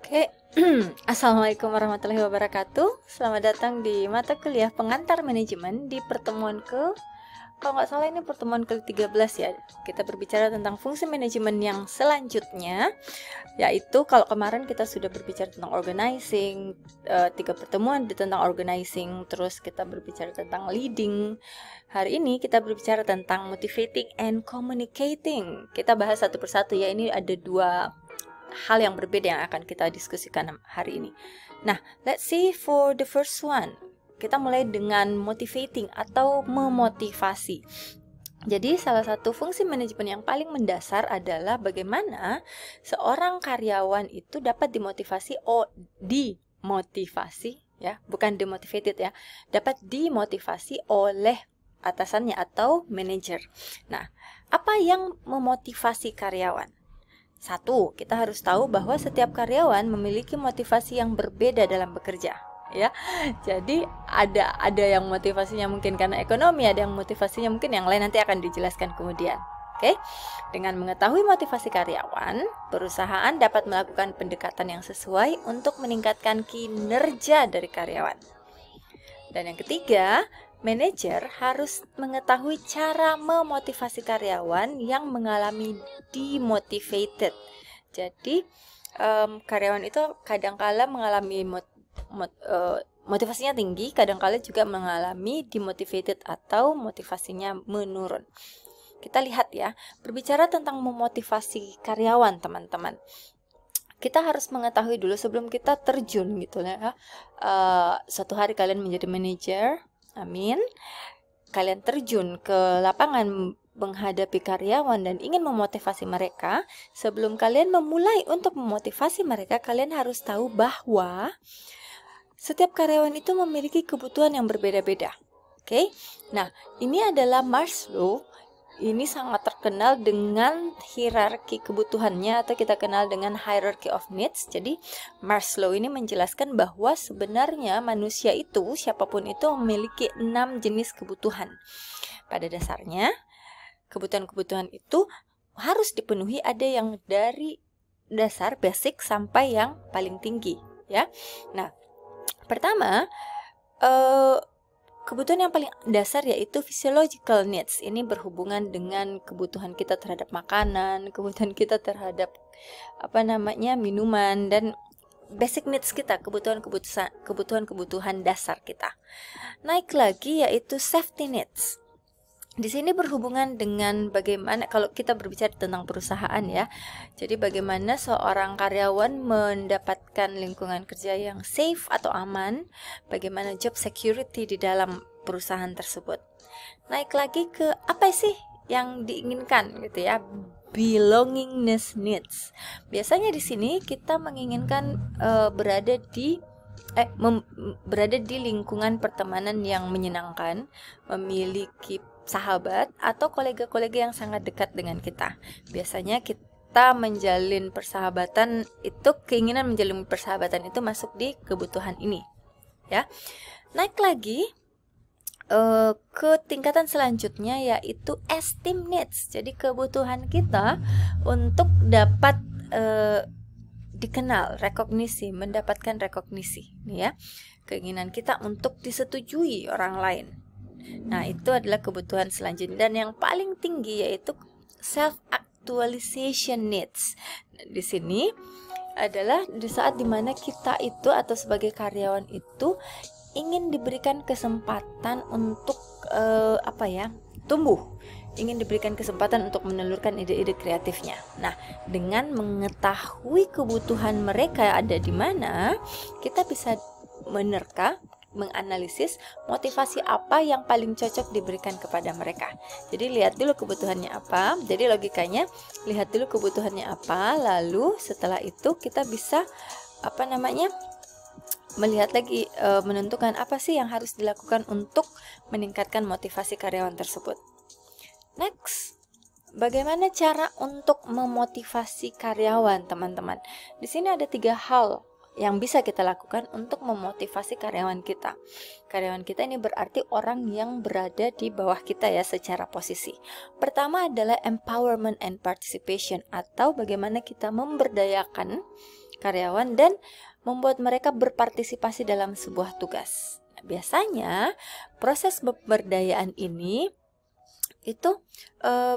Oke, Assalamualaikum warahmatullahi wabarakatuh. Selamat datang di mata kuliah pengantar manajemen di pertemuan kalau nggak salah ini pertemuan ke-13 ya. Kita berbicara tentang fungsi manajemen yang selanjutnya, yaitu kalau kemarin kita sudah berbicara tentang organizing, 3 pertemuan tentang organizing, terus kita berbicara tentang leading. Hari ini kita berbicara tentang motivating and communicating. Kita bahas satu persatu ya, ini ada 2 hal yang berbeda yang akan kita diskusikan hari ini. Nah, let's see for the first one. Kita mulai dengan motivating atau memotivasi. Jadi salah satu fungsi manajemen yang paling mendasar adalah bagaimana seorang karyawan itu dapat dimotivasi ya, bukan demotivated ya, dapat dimotivasi oleh atasannya atau manajer. Nah, apa yang memotivasi karyawan? Satu, kita harus tahu bahwa setiap karyawan memiliki motivasi yang berbeda dalam bekerja, ya. Jadi ada yang motivasinya mungkin karena ekonomi, ada yang motivasinya mungkin yang lain, nanti akan dijelaskan kemudian. Oke. Dengan mengetahui motivasi karyawan, perusahaan dapat melakukan pendekatan yang sesuai untuk meningkatkan kinerja dari karyawan. Dan yang ketiga, manajer harus mengetahui cara memotivasi karyawan yang mengalami demotivated. Jadi karyawan itu kadangkala mengalami motivasinya tinggi, kadangkala juga mengalami demotivated atau motivasinya menurun. Kita lihat ya, berbicara tentang memotivasi karyawan teman-teman. Kita harus mengetahui dulu sebelum kita terjun gitu ya. Suatu hari kalian menjadi manajer, amin. Kalian terjun ke lapangan menghadapi karyawan dan ingin memotivasi mereka. Sebelum kalian memulai untuk memotivasi mereka, kalian harus tahu bahwa setiap karyawan itu memiliki kebutuhan yang berbeda-beda. Oke? Nah, ini adalah Maslow. Ini sangat terkenal dengan hierarki kebutuhannya atau kita kenal dengan hierarchy of needs. Jadi Maslow ini menjelaskan bahwa sebenarnya manusia itu, siapapun itu memiliki 6 jenis kebutuhan. Pada dasarnya, kebutuhan-kebutuhan itu harus dipenuhi, ada yang dari dasar basic sampai yang paling tinggi, ya. Nah, pertama, kebutuhan yang paling dasar yaitu physiological needs. Ini berhubungan dengan kebutuhan kita terhadap makanan, kebutuhan kita terhadap minuman, dan basic needs kita, kebutuhan dasar kita. Naik lagi yaitu safety needs. Di sini berhubungan dengan bagaimana kalau kita berbicara tentang perusahaan ya. Jadi bagaimana seorang karyawan mendapatkan lingkungan kerja yang safe atau aman, bagaimana job security di dalam perusahaan tersebut. Naik lagi ke apa sih yang diinginkan gitu ya. Belongingness needs. Biasanya di sini kita menginginkan berada di lingkungan pertemanan yang menyenangkan, memiliki sahabat atau kolega-kolega yang sangat dekat dengan kita. Biasanya kita menjalin persahabatan itu, keinginan menjalin persahabatan itu masuk di kebutuhan ini, ya. Naik lagi ke tingkatan selanjutnya yaitu esteem needs. Jadi kebutuhan kita untuk dapat dikenal, rekognisi, mendapatkan rekognisi, nih ya. Keinginan kita untuk disetujui orang lain. Nah, itu adalah kebutuhan selanjutnya. Dan yang paling tinggi yaitu self-actualization needs. Di sini adalah di saat dimana kita itu atau sebagai karyawan itu ingin diberikan kesempatan untuk tumbuh. Ingin diberikan kesempatan untuk menelurkan ide-ide kreatifnya. Nah, dengan mengetahui kebutuhan mereka ada di mana, kita bisa menganalisis motivasi apa yang paling cocok diberikan kepada mereka. Jadi lihat dulu kebutuhannya apa. Jadi logikanya lihat dulu kebutuhannya apa, lalu setelah itu kita bisa melihat lagi, menentukan apa sih yang harus dilakukan untuk meningkatkan motivasi karyawan tersebut. Next, bagaimana cara untuk memotivasi karyawan, teman-teman? Di sini ada 3 hal yang bisa kita lakukan untuk memotivasi karyawan kita. Karyawan kita ini berarti orang yang berada di bawah kita ya secara posisi. Pertama adalah empowerment and participation, atau bagaimana kita memberdayakan karyawan dan membuat mereka berpartisipasi dalam sebuah tugas. Biasanya proses pemberdayaan ini itu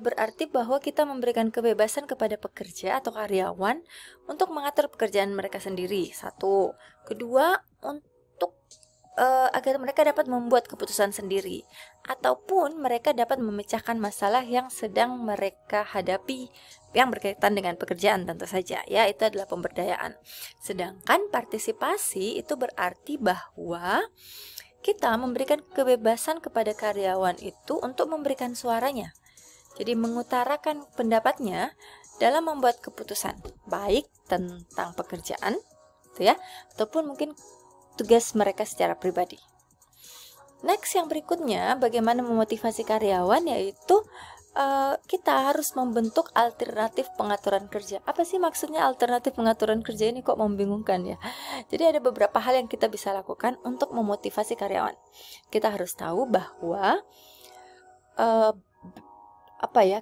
berarti bahwa kita memberikan kebebasan kepada pekerja atau karyawan untuk mengatur pekerjaan mereka sendiri. Satu, kedua, untuk agar mereka dapat membuat keputusan sendiri, ataupun mereka dapat memecahkan masalah yang sedang mereka hadapi yang berkaitan dengan pekerjaan, tentu saja ya, itu adalah pemberdayaan. Sedangkan partisipasi itu berarti bahwa kita memberikan kebebasan kepada karyawan itu untuk memberikan suaranya. Jadi mengutarakan pendapatnya dalam membuat keputusan, baik tentang pekerjaan, gitu ya, ataupun mungkin tugas mereka secara pribadi. Next, yang berikutnya, bagaimana memotivasi karyawan, yaitu kita harus membentuk alternatif pengaturan kerja. Apa sih maksudnya alternatif pengaturan kerja ini, kok membingungkan ya? Jadi ada beberapa hal yang kita bisa lakukan untuk memotivasi karyawan. Kita harus tahu bahwa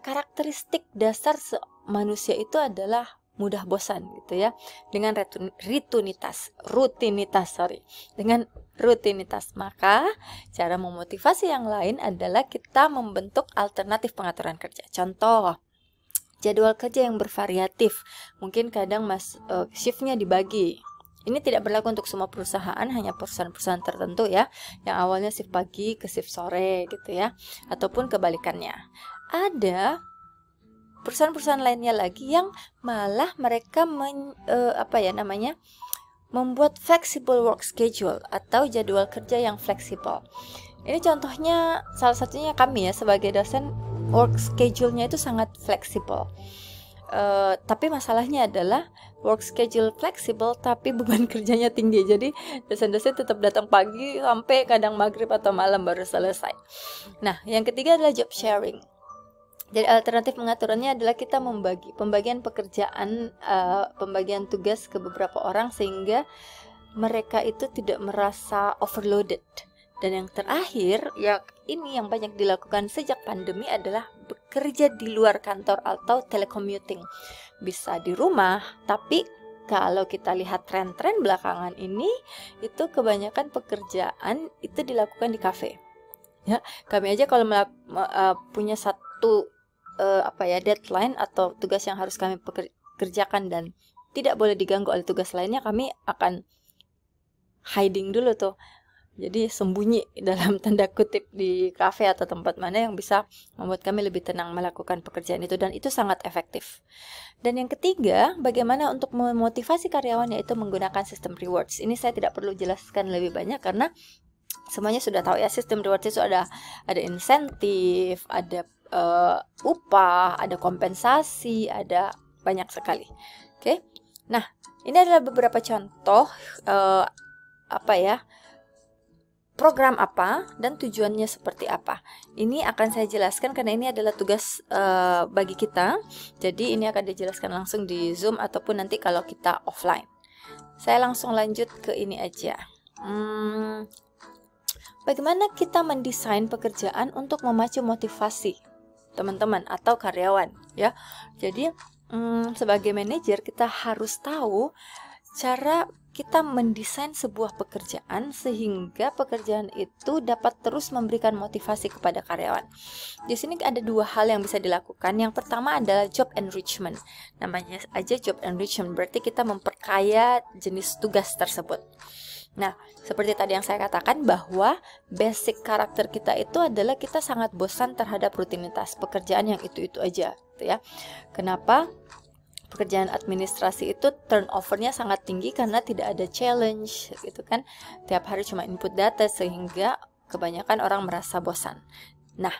karakteristik dasar manusia itu adalah mudah bosan gitu ya, dengan rutinitas. Maka cara memotivasi yang lain adalah kita membentuk alternatif pengaturan kerja. Contoh, jadwal kerja yang bervariatif. Mungkin kadang shiftnya dibagi. Ini tidak berlaku untuk semua perusahaan, hanya perusahaan-perusahaan tertentu ya, yang awalnya shift pagi ke shift sore gitu ya, ataupun kebalikannya. Ada perusahaan-perusahaan lainnya lagi yang malah mereka membuat flexible work schedule atau jadwal kerja yang fleksibel. Ini contohnya, salah satunya kami ya sebagai dosen, work schedule-nya itu sangat fleksibel. Tapi masalahnya adalah work schedule fleksibel tapi beban kerjanya tinggi. Jadi dosen-dosen tetap datang pagi sampai kadang maghrib atau malam baru selesai. Nah, yang ketiga adalah job sharing. Jadi alternatif pengaturannya adalah kita pembagian pekerjaan, pembagian tugas ke beberapa orang sehingga mereka itu tidak merasa overloaded. Dan yang terakhir, ini yang banyak dilakukan sejak pandemi adalah bekerja di luar kantor atau telecommuting. Bisa di rumah, tapi kalau kita lihat tren-tren belakangan ini, itu kebanyakan pekerjaan itu dilakukan di kafe. Ya, kami aja kalau punya satu deadline atau tugas yang harus kami kerjakan dan tidak boleh diganggu oleh tugas lainnya, kami akan hiding dulu tuh. Jadi sembunyi dalam tanda kutip di kafe atau tempat mana yang bisa membuat kami lebih tenang melakukan pekerjaan itu, dan itu sangat efektif. Dan yang ketiga, bagaimana untuk memotivasi karyawan, yaitu menggunakan sistem rewards. Ini saya tidak perlu jelaskan lebih banyak karena semuanya sudah tahu ya, sistem rewards itu ada insentif, ada upah, ada kompensasi, ada banyak sekali. Oke. Nah, ini adalah beberapa contoh program apa dan tujuannya seperti apa. Ini akan saya jelaskan karena ini adalah tugas bagi kita. Jadi ini akan dijelaskan langsung di Zoom ataupun nanti kalau kita offline. Saya langsung lanjut ke ini aja. Bagaimana kita mendesain pekerjaan untuk memacu motivasi teman-teman atau karyawan ya. Jadi sebagai manajer kita harus tahu cara kita mendesain sebuah pekerjaan sehingga pekerjaan itu dapat terus memberikan motivasi kepada karyawan. Di sini ada dua hal yang bisa dilakukan. Yang pertama adalah job enrichment. Namanya aja job enrichment, berarti kita memperkaya jenis tugas tersebut. Nah, seperti tadi yang saya katakan bahwa basic karakter kita itu adalah kita sangat bosan terhadap rutinitas pekerjaan yang itu-itu aja, gitu ya. Kenapa? Pekerjaan administrasi itu turnover-nya sangat tinggi karena tidak ada challenge, gitu kan. Tiap hari cuma input data sehingga kebanyakan orang merasa bosan. Nah,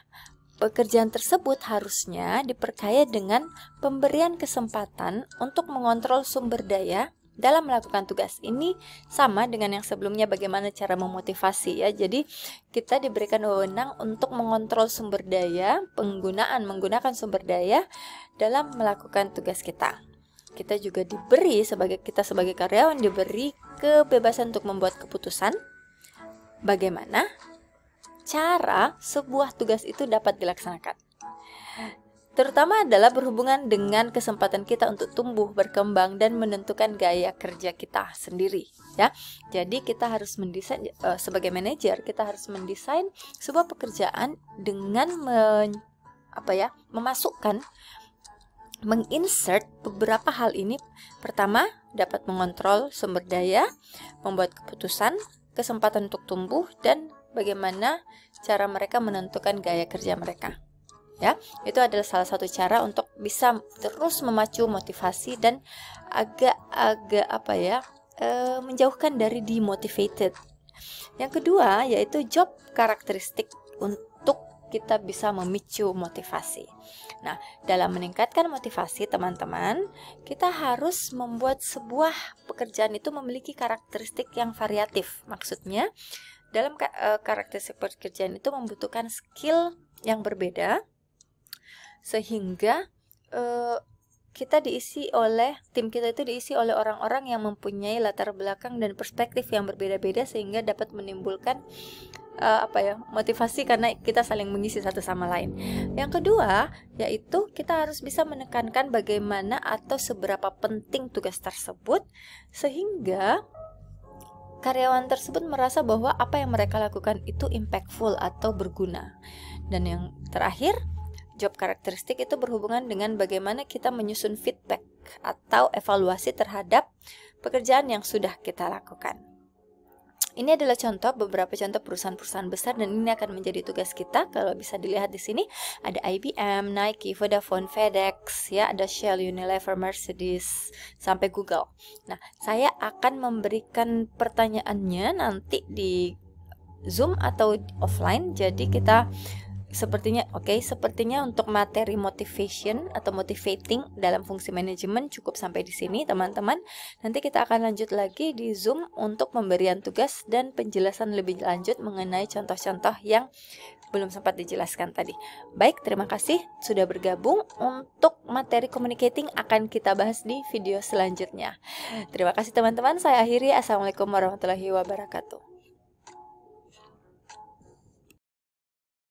pekerjaan tersebut harusnya diperkaya dengan pemberian kesempatan untuk mengontrol sumber daya dalam melakukan tugas. Ini sama dengan yang sebelumnya, bagaimana cara memotivasi ya. Jadi kita diberikan wewenang untuk mengontrol sumber daya, menggunakan sumber daya dalam melakukan tugas kita. Kita juga sebagai karyawan diberi kebebasan untuk membuat keputusan bagaimana cara sebuah tugas itu dapat dilaksanakan. terutama adalah berhubungan dengan kesempatan kita untuk tumbuh, berkembang, dan menentukan gaya kerja kita sendiri, ya. Jadi kita harus mendesain, sebagai manajer, kita harus mendesain sebuah pekerjaan dengan memasukkan, menginsert beberapa hal ini. Pertama, dapat mengontrol sumber daya, membuat keputusan, kesempatan untuk tumbuh, dan bagaimana cara mereka menentukan gaya kerja mereka. Ya, itu adalah salah satu cara untuk bisa terus memacu motivasi dan menjauhkan dari demotivated. Yang kedua yaitu job karakteristik untuk kita bisa memicu motivasi. Nah, dalam meningkatkan motivasi teman-teman, kita harus membuat sebuah pekerjaan itu memiliki karakteristik yang variatif. Maksudnya, dalam karakteristik pekerjaan itu membutuhkan skill yang berbeda, sehingga tim kita itu diisi oleh orang-orang yang mempunyai latar belakang dan perspektif yang berbeda-beda, sehingga dapat menimbulkan motivasi karena kita saling mengisi satu sama lain. Yang kedua yaitu kita harus bisa menekankan bagaimana atau seberapa penting tugas tersebut, sehingga karyawan tersebut merasa bahwa apa yang mereka lakukan itu impactful atau berguna. Dan yang terakhir, job karakteristik itu berhubungan dengan bagaimana kita menyusun feedback atau evaluasi terhadap pekerjaan yang sudah kita lakukan. Ini adalah beberapa contoh perusahaan-perusahaan besar, dan ini akan menjadi tugas kita. Kalau bisa dilihat di sini, ada IBM, Nike, Vodafone, FedEx, ya, ada Shell, Unilever, Mercedes, sampai Google. Nah, saya akan memberikan pertanyaannya nanti di Zoom atau offline. Jadi kita sepertinya untuk materi motivation atau motivating dalam fungsi manajemen cukup sampai di sini, teman-teman. Nanti kita akan lanjut lagi di Zoom untuk pemberian tugas dan penjelasan lebih lanjut mengenai contoh-contoh yang belum sempat dijelaskan tadi. Baik, terima kasih sudah bergabung. Untuk materi communicating akan kita bahas di video selanjutnya. Terima kasih teman-teman, saya akhiri. Assalamualaikum warahmatullahi wabarakatuh.